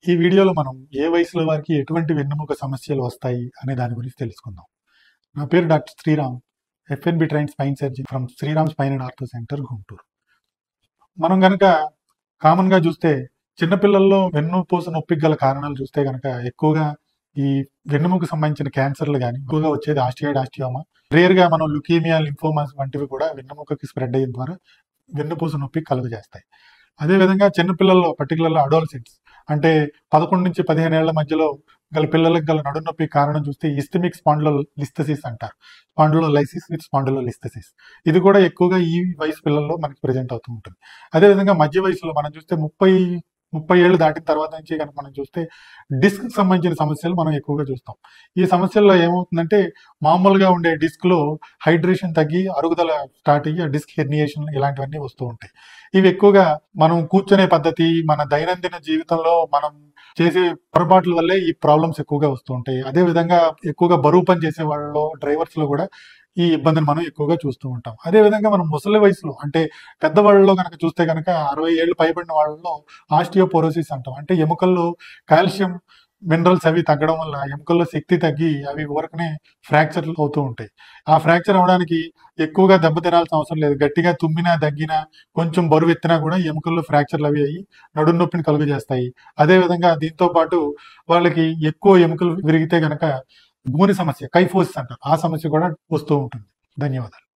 ఈ వీడియోలో మనం ఏ వయసులో వారికి ఎటువంటి వెన్నెముక సమస్యలు వస్తాయి అనే దాని గురించి తెలుసుకుందాం. నా పేరు doctor Sriram, FNB trained spine surgeon from Sriram spine and ortho centre, Guntur. మనం గనక కామన్గా చూస్తే చిన్నపిల్లల్లో వెన్నుపూస నొప్పికి గల కారణాలు చూస్తే గనక ఎక్కువగా ఈ వెన్నుముకు సంబంధించిన క్యాన్సర్లు కానీ ఎక్కువగా వచ్చేది ఆస్టియాయిడ్ ఆస్టియోమా. రేర్గా మనం లుకీమియా, లింఫోమాస్ వంటివి కూడా వెన్నుముకకి స్ప్రెడ్ అయ్యే ద్వారా వెన్నుపూస నొప్పి కలుగజేస్తాయి. అదేవిధంగా చిన్నపిల్లల్లో పర్టికులర్గా అడోలసెంట్స్ అంటే 11 నుంచి 15 ఏళ్ల మధ్యలో గల పిల్లలకు గల నడునొప్పి కారణం చూస్తే ఇస్టమిక్ స్పాండిలోలిస్థెసిస్ అంటారు. స్పాండిలోలైసిస్ విత్ స్పాండిలోలిస్థెసిస్. ఇది కూడా ఎక్కువగా ఈ వయసు పిల్లల్లో మనకి ప్రెజెంట్ అవుతూ ఉంటుంది. అదేవిధంగా మధ్య వయసులో మనం చూస్తే 30 ఏళ్ళు దాటిన తర్వాత నుంచి కనుక మనం చూస్తే డిస్క్ సంబంధించిన సమస్యలు మనం ఎక్కువగా చూస్తాం. ఈ సమస్యల్లో ఏమవుతుందంటే మామూలుగా ఉండే డిస్క్ లో హైడ్రేషన్ తగ్గి అరుగుదల స్టార్ట్ అయ్యి డిస్క్ హెర్నియేషన్ ఇలాంటివన్నీ వస్తూ ఉంటాయి. ఇవి ఎక్కువగా మనం కూర్చునే పద్ధతి, మన దైనందిన జీవితంలో మనం చేసే పొరపాట్ల వల్లే ఈ ప్రాబ్లమ్స్ ఎక్కువగా వస్తూ ఉంటాయి. అదే విధంగా ఎక్కువగా బరువు పని చేసే వాళ్ళలో, డ్రైవర్స్ లో కూడా ఈ ఇబ్బందిని మనం ఎక్కువగా చూస్తూ ఉంటాం. అదే విధంగా మనం ముసలి వయసులో అంటే పెద్దవాళ్ళలో కనుక చూస్తే కనుక 60 ఏళ్ళు పైబడిన వాళ్ళలో ఆస్టియోపోరోసిస్ అంటాం. అంటే ఎముకల్లో కాల్షియం మినరల్స్ అవి తగ్గడం వల్ల ఎముకల్లో శక్తి తగ్గి అవి ఊరకనే ఫ్రాక్చర్లు అవుతూ ఉంటాయి. ఆ ఫ్రాక్చర్ అవడానికి ఎక్కువగా దెబ్బ తినాల్సిన అవసరం లేదు. గట్టిగా తుమ్మినా, దగ్గినా, కొంచెం బరువు ఎత్తినా కూడా ఎముకల్లో ఫ్రాక్చర్లు అవి అయ్యి నడుము నొప్పిని కలుగజేస్తాయి. అదేవిధంగా దీంతో పాటు వాళ్ళకి ఎక్కువ ఎముకలు విరిగితే గనక గూని సమస్య, కైఫోసిస్ అంటారు, ఆ సమస్య కూడా వస్తూ ఉంటుంది. ధన్యవాదాలు.